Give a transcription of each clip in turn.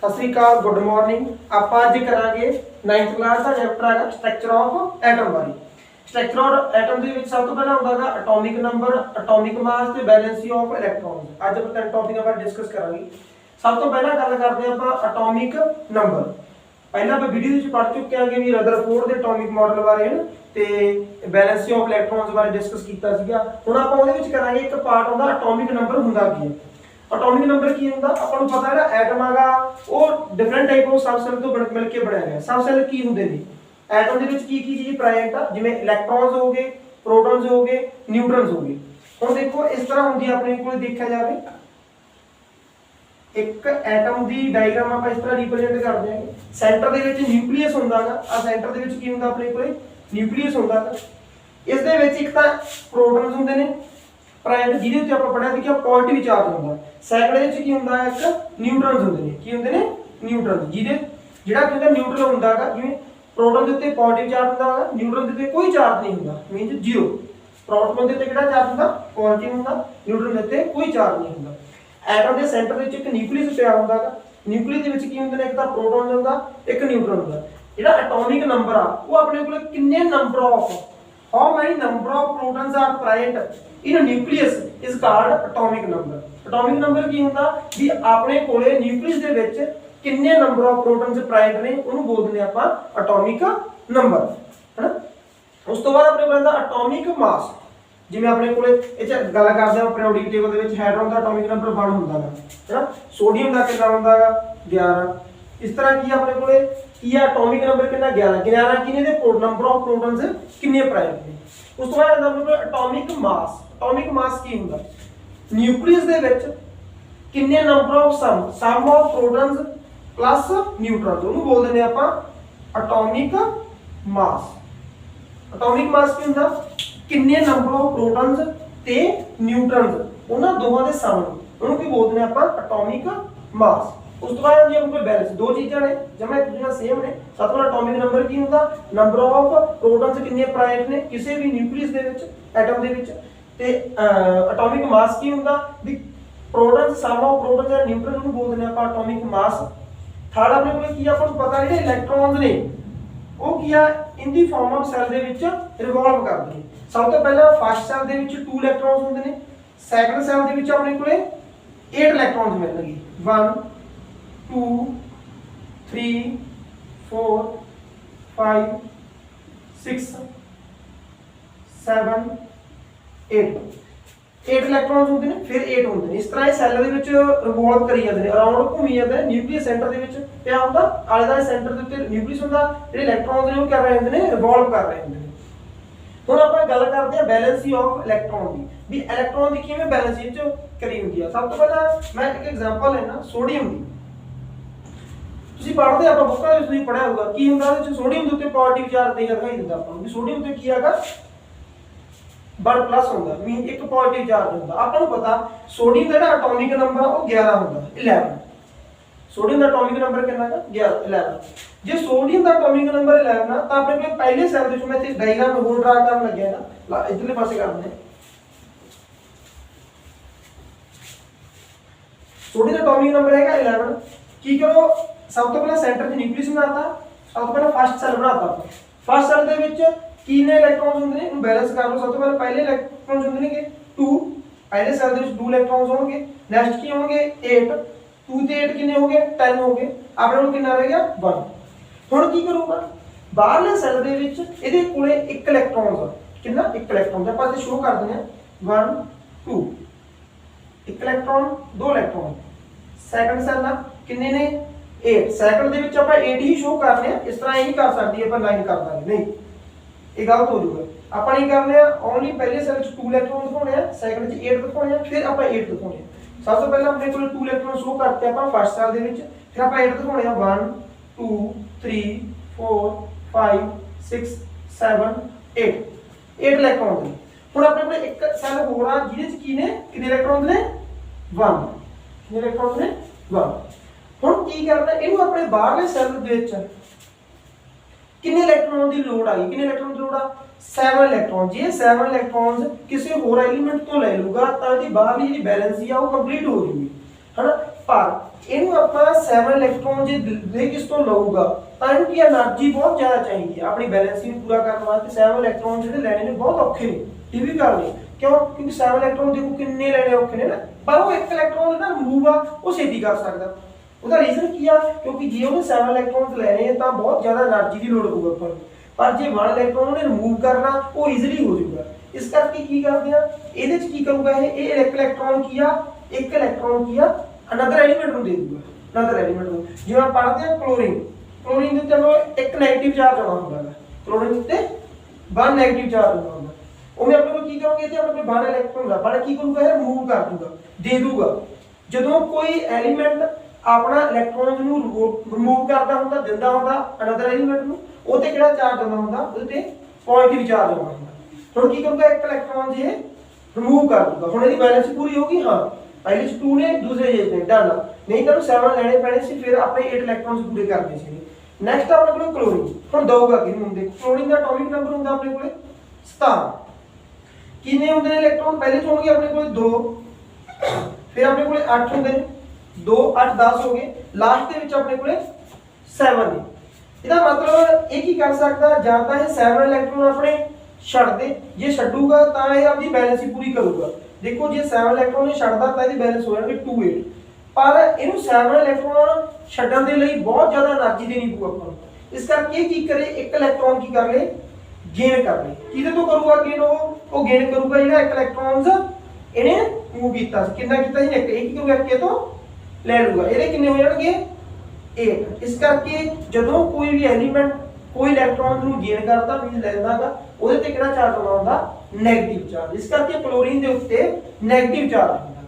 सत श्री अकाल, good morning. आप अज करांगे 9th क्लास का चैप्टर है स्ट्रक्चर ऑफ एटम बारे। स्ट्रक्चर ऑफ एटम के सब तो पहला होगा एटॉमिक नंबर, एटॉमिक मास ते बैलेंसी ऑफ इलैक्ट्रॉन्स। अज आप तीन टॉपिक बारे डिस्कस करांगे। सब तो पहला गल करते हैं आप एटॉमिक नंबर। पहला आप वीडियो पढ़ चुके हैं भी रदरफोर्ड के एटॉमिक मॉडल बारे है ते बैलेंसी ऑफ इलैक्ट्रॉन्स बारे डिस्कस किया सीगा। हुण आपां उहदे विच करांगे एक पार्ट होंदा एटॉमिक नंबर हुंदा की है। एटॉमिक नंबर की होंदा आपां नूं पता है एटम आगा वो डिफरेंट टाइप ऑफ सब सेल तो मिल के बनया गया। सब सेल की हुंदे ने एटम दे विच की चीज प्रेजेंट आ जिवें इलैक्ट्रॉन्स हो गए, प्रोटॉन्स हो गए, न्यूट्रॉन्स हो गए। हुण देखो इस तरह हुंदी अपने कोल देखा जाए एक एटम दी डायग्राम आप इस तरह रिप्रेजेंट करते हैं। सेंटर दे विच न्यूक्लियस हुंदा है। आ सेंटर दे विच की हुंदा अपने कोल न्यूक्लियस हुंदा है। इस दे विच एक तां प्रोटॉन्स हुंदे ने प्रेजेंट जिहदे उत्ते आपां पढ़िया कि पॉजिटिव चार्ज हुंदा। सैकंड दे विच की हुंदा है एक न्यूट्रॉन्स हुंदे ने। की हुंदे ने न्यूट्रॉन जिहदे जिहड़ा कि न्यूट्रल हुंदा है जिवें प्रोटॉन दे उत्ते पॉजिटिव चार्ज हुंदा है, न्यूट्रॉन दे उत्ते कोई चार्ज नहीं हुंदा मींस जीरो। प्रोटॉन दे उत्ते किहड़ा चार्ज हुंदा पॉजिटिव हुंदा, न्यूट्रॉन दे उत्ते कोई चार्ज नहीं हुंदा। एटम के सेंटर में एक न्यूक्लियस पिया होंदा है। न्यूक्लियस के विच की हुंदे ने एक तां प्रोटॉन होंदा, एक न्यूट्रॉन होंदा। जिहड़ा एटॉमिक नंबर आ वो अपने कोल किन्ने number of how many number of protons are present in nucleus is called atomic number. Atomic number की हुंदा भी अपने कोले न्यूक्लियस दे विच किन्ने नंबर ऑफ प्रोटॉन्स प्रेजेंट ने उहनूं बोलदे ने आपां एटॉमिक नंबर है ना। उस तो बाद अपने कोल आंदा एटॉमिक मास। जिवें अपने कोले इह च गल करदे हां पीरियोडिक टेबल दे विच हाइड्रोजन दा एटॉमिक नंबर 1 हुंदा है ना। सोडियम दा कितना हुंदा है 11। इस तरह की अपने कोले की एटॉमिक नंबर कितना 11 11 किने दे नंबर ऑफ प्रोटॉन्स किन्ने प्रेजेंट ने। उस तो बाद आंदा अपने कोल एटॉमिक मास। एटॉमिक मास की हुंदा न्यूक्लियस दे विच किन्ने number of sum of protons plus neutrons उहनूं बोलदे ने आपां एटॉमिक मास। एटॉमिक मास की हुंदा किन्ने नंबर ऑफ प्रोटॉन्स ते न्यूट्रॉन्स उन्हां दोवां दे सम उहनूं की बोलदे ने आपां एटॉमिक मास। उस तो बाद जी अपने बैलेंस दो चीज़ां ने जमा एक दूसरे सेम ने। सब तो एटॉमिक नंबर की हुंदा नंबर ऑफ प्रोटॉन्स किन्ने प्रेजेंट ने किसी भी न्यूक्लियस दे विच एटम दे विच ते एटॉमिक मास की हुंदा भी protons sum of protons and neutrons उहनूं बोलदे ने आपां एटॉमिक मास। थर्ड अपने कोल की आपां नूं पता जिहड़े इलैक्ट्रॉन्स ने वो की आ in the form of shell दे विच रिवॉल्व करदे ने। सब तो पहला फर्स्ट सेल दे विच 2 इलैक्ट्रॉन्स हुंदे ने। सैकंड सेल दे विच अपने कोले 8 इलैक्ट्रॉन्स मिलणगे 1 2 3 4 5 6 7 8 इलैक्ट्रॉन्स होंगे ने फिर 8 होंगे ने। इस तरह सैल दे विच रिवॉल्व करी जाते हैं अराउंड घूमी जाते हैं। न्यूक्लियस सेंटर दे विच पिया हुंदा आले दुआले सेंटर दे उत्ते न्यूक्लियस हुंदा जिहड़े इलैक्ट्रॉन्स ने वो कर रहे होंगे ने रिवॉल्व कर रहे होंगे ने। हुण आपां गल करते हैं बैलेंसी ऑफ इलैक्ट्रॉन की भी इलैक्ट्रॉन की किवें बैलेंसी करी हुंदी है। सब तो पहला मैं एक एग्जांपल लेना सोडियम की। तुसीं पढ़दे आपां बुक्कां दे विच तुसीं पढ़िया होगा की हुंदा ਉਹਦੇ ਚ सोडियम ਦੇ ਉੱਤੇ पॉजिटिव चार्ज दिखाई दिंदा ਆਪਾਂ ਨੂੰ ਵੀ सोडियम ਤੇ ਕੀ ਹੈਗਾ 1 प्लस ਹੁੰਦਾ ਮੀਨ ਇੱਕ पॉजिटिव चार्ज ਹੁੰਦਾ। ਆਪਾਂ ਨੂੰ पता सोडियम ਦਾ ਜਿਹੜਾ ਐਟੋਮਿਕ ਨੰਬਰ ਆ ਉਹ 11 ਹੁੰਦਾ 11। सोडियम ਦਾ ਐਟੋਮਿਕ ਨੰਬਰ ਕਿੰਨਾ ਹੈ 11। ਜੇ सोडियम ਦਾ ਐਟੋਮਿਕ ਨੰਬਰ 11 ਆ ਤਾਂ ਆਪਣੇ ਕੋਲ ਪਹਿਲੇ ਸੈੱਲ ਦੇ ਵਿੱਚ ਮੈਂ ਇੱਥੇ ਡਾਇਗਰਾਮ ਹੋਰ ਡਰਾ ਕਰਨ ਲੱਗਿਆ ਨਾ ਇਧਰਲੇ ਪਾਸੇ ਕਰਦੇ ਹਾਂ। सोडियम ਦਾ ਐਟੋਮਿਕ ਨੰਬਰ ਹੈਗਾ 11। ਕੀ ਕਰੋ सब तो पहले सेंटर च न्यूक्लियस बनाता। सब तो पहले फर्स्ट सेल बनाता। फर्स्ट सेल दे विच कितने इलैक्ट्रॉन्स होंदे ने बैलेंस कर लो। सब तो पहले पहले इलैक्ट्रॉन्स होंदे ने 2 पहले सेल दे विच 2 इलैक्ट्रॉन्स होंगे। नेक्स्ट की होंगे 8 2 ते 8 कितने हो गए 10 हो गए। अपने कोल कितना रह गया 1। हुण की करूंगा बाहरले सेल दे विच इहदे कोले एक इलैक्ट्रॉन्स कितना एक इलैक्ट्रॉन ਆਪਾਂ ਇੱਥੇ ਸ਼ੋ ਕਰ ਦਿੰਦੇ ਆ 1 2 एक इलैक्ट्रॉन 2 इलैक्ट्रॉन। सेकंड सेल आ कितने ने 8 सैकंड ਦੇ ਵਿੱਚ ਆਪਾਂ 8 ਹੀ ਸ਼ੋ ਕਰਨੇ ਆ। ਇਸ ਤਰ੍ਹਾਂ ਇਹ ਨਹੀਂ ਕਰ ਸਕਦੀ ਆਪਾਂ ਲਾਈਨ ਕਰ ਦਾਂਗੇ ਨਹੀਂ ਇਹ ਗਲਤ ਹੋ ਜਾਊਗਾ। ਆਪਾਂ ਨਹੀਂ ਕਰਨੇ ਆ ਓਨਲੀ ਪਹਿਲੇ ਸੈਲ ਵਿੱਚ 2 ਇਲੈਕਟ੍ਰੋਨ ਦਿਖਾਉਣੇ ਆ ਸੈਕੰਡ 'ਚ 8 ਦਿਖਾਉਣੇ ਆ ਫਿਰ ਆਪਾਂ 8 ਦਿਖਾਉਣੇ ਆ। ਸਭ ਤੋਂ ਪਹਿਲਾਂ ਆਪਣੇ ਕੋਲ 2 ਇਲੈਕਟ੍ਰੋਨ ਸ਼ੋ ਕਰਤੇ ਆਪਾਂ ਫਸਟ ਸੈਲ ਦੇ ਵਿੱਚ ਫਿਰ ਆਪਾਂ 8 ਦਿਖਾਉਣੇ ਆ 1 2 3 4 5 6 7 8 ਇਲੈਕਟ੍ਰੋਨ ਨੇ। ਹੁਣ ਆਪਣੇ ਕੋਲ ਇੱਕ ਸੈਲ ਹੋਰ ਆ ਜਿਹਦੇ 'ਚ ਕੀ ਨੇ ਕਿੰਨੇ ਇਲੈਕਟ੍ਰੋਨ ਨੇ 1 ਕਿੰਨੇ ਇਲੈਕਟ੍ਰੋਨ ਨੇ 1। ਹੁਣ ਕੀ ਕਰਨਾ ਇਹਨੂੰ ਆਪਣੇ ਬਾਹਰਲੇ ਸੈੱਲ ਦੇ ਵਿੱਚ ਕਿੰਨੇ ਇਲੈਕਟ੍ਰੋਨ ਦੀ ਲੋੜ ਆਈ ਕਿੰਨੇ ਇਲੈਕਟ੍ਰੋਨ ਦੀ ਲੋੜ ਆ 7 ਇਲੈਕਟ੍ਰੋਨ। ਜੇ 7 ਇਲੈਕਟ੍ਰੋਨਸ ਕਿਸੇ ਹੋਰ ਐਲੀਮੈਂਟ ਤੋਂ ਲੈ ਲੂਗਾ ਤਾਂ ਇਹਦੀ ਬਾਹਰਲੀ ਜਿਹੜੀ ਬੈਲੈਂਸੀ ਆ ਉਹ ਕੰਪਲੀਟ ਹੋ ਜੂਗੀ ਹਨਾ। पर इनू आप 7 इलेक्ट्रॉन जे दे किस तो लऊगा ਤਾਂ ਇਹਨੂੰ ਕੀ એનર્ਜੀ ਬਹੁਤ ਜ਼ਿਆਦਾ ਚਾਹੀਦੀ ਹੈ ਆਪਣੀ ਬੈਲੈਂਸਿੰਗ ਨੂੰ ਪੂਰਾ ਕਰਨ ਵਾਸਤੇ 7 ਇਲੈਕਟ੍ਰੋਨ ਜਿਹੜੇ ਲੈਣੇ ਨੇ ਬਹੁਤ ਔਖੇ ਨੇ ਟਿਪੀਕਲ ਨੇ ਕਿਉਂ ਕਿਉਂਕਿ 7 ਇਲੈਕਟ੍ਰੋਨ ਦੇਖੋ ਕਿੰਨੇ ਲੈਣੇ ਔਖੇ ਨੇ ਨਾ ਪਰ ਉਹ ਇੱਕ ਇਲੈਕਟ੍ਰੋਨ ਜਿਹੜਾ ਰਿਮੂਵ ਆ ਉਹ ਛੇਤੀ ਕਰ ਸਕਦਾ ਉਹਦਾ ਰੀਜ਼ਨ ਕੀ ਆ ਕਿਉਂਕਿ ਜੇ ਉਹਨੇ 7 ਇਲੈਕਟ੍ਰੋਨਸ ਲੈਣੇ ਤਾਂ ਬਹੁਤ ਜ਼ਿਆਦਾ એનર્ਜੀ ਦੀ ਲੋੜ ਪਊਗਾ ਆਪਾਂ ਨੂੰ ਪਰ ਜੇ 1 ਇਲੈਕਟ੍ਰੋਨ ਉਹਨੇ ਰਿਮੂਵ ਕਰਨਾ ਉਹ ਈਜ਼ੀਲੀ ਹੋ ਜਾਊਗਾ ਇਸ ਕਰਕੇ ਕੀ ਕਰਦੇ ਆ ਇਹਦੇ ਚ ਕੀ ਕਰੂਗਾ ਇਹ ਇੱਕ ਇਲੈਕਟ੍ਰੋਨ ਕੀ ਆ ਇੱਕ ਇਲੈਕਟ੍ਰੋਨ ਕੀ ਆ ਅਨਦਰ ਐਲੀਮੈਂਟ ਨੂੰ ਦੇ ਦੂਗਾ ਅਨਦਰ ਐਲੀਮੈਂਟ ਨੂੰ ਜਿਵੇਂ ਆਪਾਂ ਪੜ੍ਹਦੇ ਆ ਕਲੋਰੀਨ ਕਲੋਰੀਨ ਦੇ ਉੱਤੇ ਇੱਕ 네ਗੇਟਿਵ ਚਾਰਜ ਆਉਣਾ ਹੁੰਦਾ ਹੈ ਕਲੋਰੀਨ ਦੇ ਉੱਤੇ 1 네ਗੇਟਿਵ ਚਾਰਜ ਆਉਣਾ ਹੁੰਦਾ ਉਹਨੇ ਆਪਣੇ ਕੋਲ ਕੀ ਕਰੋਗੇ ਤੇ ਆਪਣੇ ਕੋਲ 1 ਇਲੈਕਟ੍ਰੋਨ ਦਾ ਬੜਾ ਕੀ ਕਰੂਗਾ ਇਹ ਰਿਮੂਵ ਕਰ ਦੂਗਾ ਦੇ ਦੂਗਾ ਜਦੋਂ ਕੋਈ ਐਲੀਮੈਂਟ ਆਪਣਾ ਇਲੈਕਟ੍ਰੋਨ ਨੂੰ ਰਿਮੂਵ ਕਰਦਾ ਹੁੰਦਾ ਦਿੰਦਾ ਹੁੰਦਾ ਅਨਦਰ ਐਲੀਮੈਂਟ ਨੂੰ ਉਹ ਤੇ ਕਿਹੜਾ ਚਾਰਜ ਆਉਂਦਾ ਹੁੰਦਾ ਉਹਦੇ ਤੇ ਪੋਜ਼ਿਟਿਵ ਚਾਰਜ ਆਉਂਦਾ ਹੁੰਦਾ ਹੁਣ ਕੀ ਕਰੂਗਾ ਇੱਕ ਇਲੈਕਟ੍ਰੋਨ ਜੇ ਰਿਮੂਵ ਕਰ ਦੂਗਾ ਹੁਣ ਇਹਦੀ ਬੈਲੈਂਸ ਪੂਰੀ ਹੋਗੀ ਹਾਂ ਪਹਿਲੇ ਚ 2 ਨੇ ਦੂਸਰੇ ਜੇ ਤੇ ਡਨ ਨਹੀਂ ਤਾਂ 7 ਲੈਣੇ ਪੈਣੇ ਸੀ ਫਿਰ ਆਪਣੇ 8 ਇਲੈਕਟ੍ਰੋਨਸ ਪੂਰੇ ਕਰਨੇ ਸੀ ਨੈਕਸਟ ਆਪਣੇ ਕੋਲ ਕਲੋਰੀਨ ਹੁਣ ਦਊਗਾ ਕਿ ਹੁਣ ਦੇਖੋ ਕਲੋਰੀਨ ਦਾ ਐਟੋਮਿਕ ਨੰਬਰ ਹੁੰਦਾ ਆਪਣੇ ਕੋਲੇ 17 ਕਿੰਨੇ ਹੁੰਦੇ ਨੇ ਇਲੈਕਟ੍ਰੋਨ ਪਹਿਲੇ ਚ ਹੋਣਗੇ ਆਪਣੇ ਕੋਲੇ 2 ਫਿਰ ਆਪਣੇ ਕੋਲੇ 8 ਹੁੰਦੇ ਨੇ 2 8 10 ਹੋ ਗਏ ਲਾਸਟ ਦੇ ਵਿੱਚ ਆਪਣੇ ਕੋਲੇ 7 ਨੇ ਇਹਦਾ ਮਤਲਬ ਇਹ ਕੀ ਕਰ ਸਕਦਾ ਜਾਂ ਤਾਂ ਇਹ 7 ਇਲੈਕਟ੍ਰੋਨ ਆਪਣੇ ਛੱਡ ਦੇ ਜੇ ਛੱਡੂਗਾ ਤਾਂ ਇਹ ਆਪਣੀ ਬੈਲੈਂਸ ਹੀ ਪੂਰੀ ਕਰੂਗਾ ਦੇਖੋ ਜੇ 7 ਇਲੈਕਟ੍ਰੋਨ ਇਹ ਛੱਡਦਾ ਤਾਂ ਇਹਦੀ ਬੈਲੈਂਸ ਹੋ ਜਾਣਗੇ 2 8 ਪਰ ਇਹਨੂੰ 7 ਇਲੈਕਟ੍ਰੋਨ ਛੱਡਣ ਦੇ ਲਈ ਬਹੁਤ ਜ਼ਿਆਦਾ એનર્ਜੀ ਦੇਣੀ ਪਊ ਆਪਾਂ ਨੂੰ ਇਸ ਕਰਕੇ ਇਹ ਕੀ ਕਰੇ ਇੱਕ ਇਲੈਕਟ੍ਰੋਨ ਕੀ ਕਰ ਲੇ ਗੇਨ ਕਰ ਲੇ ਕਿਹਦੇ ਤੋਂ ਕਰੂਗਾ ਗੇਨ ਉਹ ਗੇਨ ਕਰੂਗਾ ਜਿਹੜਾ ਇੱਕ ਇਲੈਕਟ੍ਰੋਨਸ ਇਹਨੇ ਮੂਵ ਕੀਤਾ ਸੀ ਕਿੰਨਾ ਕੀਤਾ ਸੀ ਇੱਕ ਇਹ ਕੀ ਕਰੂਗਾ ਇੱਕ ਤੋਂ ਲੈ ਲੂਗਾ ਇਹਦੇ ਕਿੰਨੇ ਹੋ ਜਾਣਗੇ 8 ਇਸ ਕਰਕੇ ਜਦੋਂ ਕੋਈ ਵੀ ਐਲੀਮੈਂਟ ਕੋਈ ਇਲੈਕਟ੍ਰੋਨ ਨੂੰ ਗੇਨ ਕਰਦਾ ਮੀਨਸ ਲੈਂਦਾਗਾ ਉਹਦੇ ਤੇ ਕਿਹੜਾ ਚਾਰਜ ਆਉਂਦਾ ਹੁੰਦਾ 네ਗੇਟਿਵ ਚਾਰਜ ਇਸ ਕਰਕੇ ਕਲੋਰੀਨ ਦੇ ਉੱਤੇ 네ਗੇਟਿਵ ਚਾਰਜ ਹੁੰਦਾ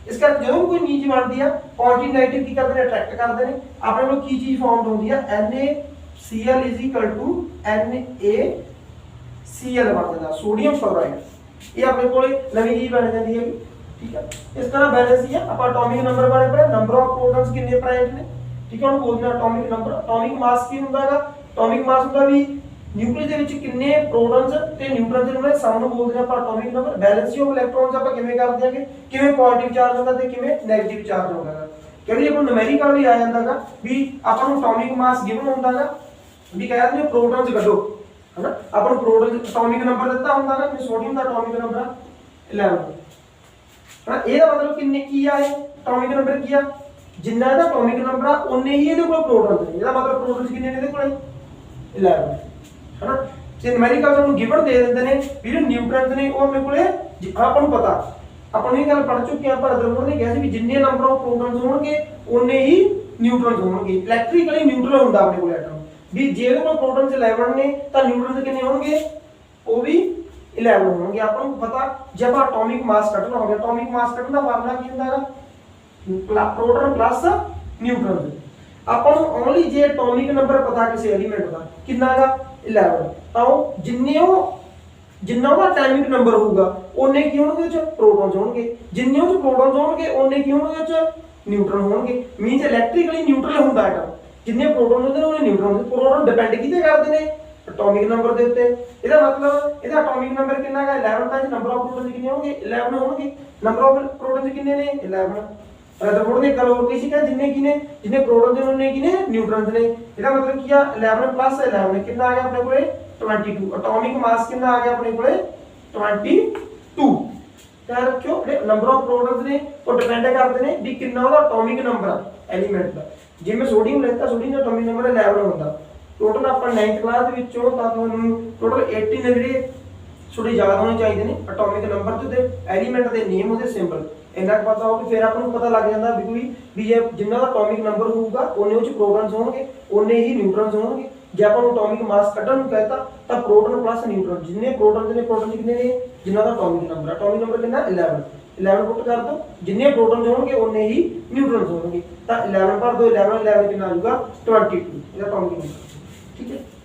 ਇਸ ਕਰਕੇ ਜਦੋਂ ਕੋਈ ਚੀਜ਼ ਬਣਦੀ ਆ ਪੋਜ਼ਿਟਿਵ 네ਗੇਟਿਵ ਕੀ ਕਰਦੇ ਨੇ ਅਟਰੈਕਟ ਕਰਦੇ ਨੇ ਆਪਣੇ ਕੋਲ ਕੀ ਚੀਜ਼ ਫਾਰਮਡ ਹੁੰਦੀ ਆ NaCl NaCl ਬਣ ਜਾਂਦਾ ਸੋਡੀਅਮ ਫਲੋਰਾਈਡ ਇਹ ਆਪਣੇ ਕੋਲੇ ਨਵੀਂ ਚੀਜ਼ ਬਣ ਜਾਂਦੀ ਹੈ ਠੀਕ ਹੈ ਇਸ ਤਰ੍ਹਾਂ ਬੈਲੈਂਸ ਹੀ ਆ ਆਪਾਂ ਐਟੋਮਿਕ ਨੰਬਰ ਬਾਰੇ ਪੜਿਆ ਨੰਬਰ ਆਫ ਪ੍ਰੋਟੋਨਸ ਕਿੰਨੇ ਪ੍ਰਾਈਮਡ ਨੇ ਠੀਕ ਹੈ ਹੁਣ ਬੋਲਦੇ ਆ ਐਟੋਮਿਕ ਨੰਬਰ ਐਟੋਮਿਕ ਮਾਸ ਕੀ ਹੁੰਦਾ ਹੈਗਾ ਐਟੋਮਿਕ ਮਾਸ ਹੁੰਦਾ ਵੀ ਨਿਊਕਲੀਅਸ ਦੇ ਵਿੱਚ ਕਿੰਨੇ ਪ੍ਰੋਟੋਨਸ ਤੇ ਨਿਊਟਰਨਸ ਦੇ ਨਾਲ ਸਮ ਨੂੰ ਬੋਲਦੇ ਆ ਆਪਾਂ atomic number balance of electrons ਆਪਾਂ ਕਿਵੇਂ ਕਰ ਦਿਆਂਗੇ ਕਿਵੇਂ ਪੋਜ਼ਿਟਿਵ ਚਾਰਜ ਹੁੰਦਾ ਤੇ ਕਿਵੇਂ 네ਗੇਟਿਵ ਚਾਰਜ ਹੁੰਦਾ ਹੈ ਕਿਉਂਕਿ ਆਪਾਂ ਨੂਮੈਰੀਕਲ ਵੀ ਆ ਜਾਂਦਾਗਾ ਵੀ ਆਪਾਂ ਨੂੰ ਐਟੋਮਿਕ ਮਾਸ ਗਿਵਨ ਹੁੰਦਾਗਾ ਵੀ ਕਹਿੰਦੇ ਨੇ ਪ੍ਰੋਟੋਨਸ ਕੱਢੋ ਹਨਾ ਆਪਾਂ ਨੂੰ ਪ੍ਰੋਟੋਨਸ ਐਟੋਮਿਕ ਨੰਬਰ ਦਿੱਤਾ ਹੁੰਦਾਗਾ ਕਿ ਸੋਡੀਅਮ ਦਾ ਐਟੋਮਿਕ ਨੰਬਰ 11 ਹਨਾ ਇਹਦਾ ਮਤਲਬ ਕਿੰਨੇ ਕੀ ਆ ਇਹ ਐਟੋਮਿਕ ਨੰਬਰ ਕੀ ਆ ਜਿੰਨਾ ਇਹਦਾ ਐਟੋਮਿਕ ਨੰਬਰ ਆ ਉਨੇ ਹੀ ਇਹਦੇ ਕੋਲ ਪ੍ਰੋਟੋਨਸ ਨੇ ਇਹਦਾ ਮਤਲਬ ਪ੍ਰੋਟੋਨਸ ਕਿੰਨੇ ਨੇ ਇਹਦੇ ਕੋਲ 11 ਹਨਾ ਤੇ ਨੂਮੈਰੀਕਲ ਸਾਨੂੰ ਗਿਵਨ ਦੇ ਦਿੰਦੇ ਨੇ ਵੀ ਜਿਹੜੇ ਨਿਊਟਰਨਸ ਨੇ ਉਹ ਆਪਣੇ ਕੋਲੇ ਆਪਾਂ ਨੂੰ ਪਤਾ ਆਪਾਂ ਨੂੰ ਇਹ ਗੱਲ ਪੜ ਚੁੱਕੇ ਆਪਾਂ ਅਦਰਵਰਡ ਨੇ ਕਿਹਾ ਸੀ ਵੀ ਜਿੰਨੇ ਨੰਬਰ ਆਫ ਪ੍ਰੋਟੋਨਸ ਹੋਣਗੇ ਉਨੇ ਹੀ ਨਿਊਟਰਨਸ ਹੋਣਗੇ ਇਲੈਕਟ੍ਰੀਕਲੀ ਨਿਊਟਰਲ ਹੁੰਦਾ ਆਪਣੇ ਕੋਲ ਐਟਮ ਵੀ ਜੇ ਇਹਦੇ ਕੋਲ ਪ੍ਰੋਟੋਨਸ 11 ਨੇ ਤਾਂ ਨਿਊਟਰਨਸ ਕਿੰਨੇ ਹੋਣਗੇ ਉਹ ਵੀ 11 ਹੋਣਗੇ ਆਪਾਂ ਨੂੰ ਪਤਾ ਜੇ ਆਪਾਂ ਐਟੋਮਿਕ ਮਾਸ ਕੱਢਣਾ ਹੋਵੇ ਐਟੋਮਿਕ ਮਾਸ ਕੱਢਣ ਦਾ ਫਾਰਮੂਲਾ ਕੀ ਹੁੰਦਾ ਹੈਗਾ ਪ੍ਰੋਟੋਨ ਪਲੱਸ ਨਿਊਟਰਨ ਆਪਾਂ ਨੂੰ ਓਨਲੀ ਜੇ ਐਟੋਮਿਕ ਨੰਬਰ ਪਤਾ ਕਿਸੇ ਐਲੀਮੈਂਟ ਦਾ ਕਿੰਨਾ ਹੈਗਾ 11 ਤਾਂ ਉਹ ਜਿੰਨਾ ਉਹਦਾ ਐਟੋਮਿਕ ਨੰਬਰ ਹੋਊਗਾ ਉਹਨੇ ਕੀ ਹੋਣਗੇ ਉਹ ਚ ਪ੍ਰੋਟੋਨਸ ਹੋਣਗੇ ਜਿੰਨੇ ਉਹ ਚ ਪ੍ਰੋਟੋਨਸ ਹੋਣਗੇ ਉਹਨੇ ਕੀ ਹੋਣਗੇ ਉਹ ਚ ਨਿਊਟਰਨ ਹੋਣਗੇ ਮੀਨਸ ਇਲੈਕਟ੍ਰੀਕਲੀ ਨਿਊਟਰਲ ਹੁੰਦਾ ਐਟਮ ਜਿੰਨੇ ਪ੍ਰੋਟੋਨ ਹੁੰਦੇ ਨੇ ਉਹਨੇ ਨਿਊਟਰਨ ਪ੍ਰੋਟੋਨ ਡਿਪੈਂਡ ਕਿਤੇ ਕਰਦੇ ਨੇ ਐਟੋਮਿਕ ਨੰਬਰ ਦੇ ਉੱਤੇ ਇਹਦਾ ਮਤਲਬ ਇਹਦਾ ਐਟੋਮਿਕ ਨੰਬਰ ਕਿੰਨਾ ਹੈਗਾ 11 ਤਾਂ ਨੰਬਰ ਆਫ ਪ੍ਰੋਟੋਨਸ ਕਿੰਨੇ ਹੋਣਗੇ 11 ਹੋਣਗੇ ਨੰਬਰ ਆਫ ਪ੍ਰੋਟੋਨਸ ਕਿੰਨੇ ਨੇ 11 ਅਦਰਵਰਡ ਨੇ ਗੱਲ ਹੋਰ ਕੀ ਸੀ ਕਿ ਜਿੰਨੇ ਪ੍ਰੋਟੋਨਸ ਨੇ ਉਹਨੇ ਕਿੰਨੇ ਨਿਊਟਰਨਸ ਨੇ ਇਹਦਾ ਮਤਲਬ ਕੀ ਆ 11 ਪਲੱਸ 11 ਕਿੰਨਾ ਆ ਗਿਆ ਆਪਣੇ ਕੋਲੇ 22 ਐਟੋਮਿਕ ਮਾਸ ਕਿੰਨਾ ਆ ਗਿਆ ਆਪਣੇ ਕੋਲੇ 22 ਤਾਂ ਰੱਖਿਓ ਜਿਹੜੇ ਨੰਬਰ ਆਫ ਪ੍ਰੋਟੋਨਸ ਨੇ ਉਹ ਡਿਪੈਂਡ ਕਰਦੇ ਨੇ ਵੀ ਕਿੰਨਾ ਉਹਦਾ ਐਟੋਮਿਕ ਨੰਬਰ ਆ ਐਲੀਮੈਂਟ ਦਾ ਜੇ ਮੈਂ ਸੋਡੀਅਮ ਲੈਤਾ ਸੋਡੀਅਮ ਦਾ ਐਟੋਮਿਕ ਨੰਬਰ 11 ਹੁੰਦਾ ਟੋਟਲ ਆਪਾਂ 9th ਕਲਾਸ ਦੇ ਵਿੱਚੋਂ ਤਾਂ ਤੁਹਾਨੂੰ ਟੋਟਲ 18 ਨੇ ਜਿਹੜੇ ਥੋੜੇ ਜ਼ਿਆਦਾ ਹੋਣੇ ਚਾਹੀਦੇ ਨੇ ਐਟੋਮਿਕ ਨੰਬਰ ਤੇ ਐਲੀਮੈਂਟ ਦੇ ਨੇਮ ਉਹਦੇ ਸਿੰਬਲ ਇੰਨਾ ਪਤਾ ਹੋ ਕਿ ਫਿਰ ਆਪਾਂ ਨੂੰ ਪਤਾ ਲੱਗ ਜਾਂਦਾ ਵੀ ਕੋਈ ਵੀ ਜੇ ਜਿੰਨਾ ਦਾ ਐਟੋਮਿਕ ਨੰਬਰ ਹੋਊਗਾ ਉਹਨੇ ਉਹ ਚ ਪ੍ਰੋਟੋਨਸ ਹੋਣਗੇ ਉਹਨੇ ਹੀ ਨਿਊਟਰਨਸ ਹੋਣਗੇ ਜੇ ਆਪਾਂ ਨੂੰ ਐਟੋਮਿਕ ਮਾਸ ਕੱਢਣ ਨੂੰ ਕਹਤਾ ਤਾਂ ਪ੍ਰੋਟੋਨ ਪਲੱਸ ਨਿਊਟਰਨ ਜਿੰਨੇ ਪ੍ਰੋਟੋਨਸ ਨੇ ਪ੍ਰੋਟੋਨ ਕਿੰਨੇ ਨੇ ਜਿੰਨਾ ਦਾ ਐਟੋਮਿਕ ਨੰਬਰ ਕਿੰਨਾ 11 ਪੁੱਟ ਕਰ ਦੋ ਜਿੰਨੇ ਪ੍ਰੋਟੋਨਸ ਹੋਣਗੇ ਉਹਨੇ ਹੀ ਨਿਊਟਰਨਸ ਹੋਣਗੇ ਤਾਂ 11 ਭਰ ਦੋ 11 ਕਿੰਨਾ ਆ ਜਾਊਗਾ 22 ਇਹਦਾ ਐਟੋਮਿਕ ਨੰਬਰ ਠੀਕ ਹੈ।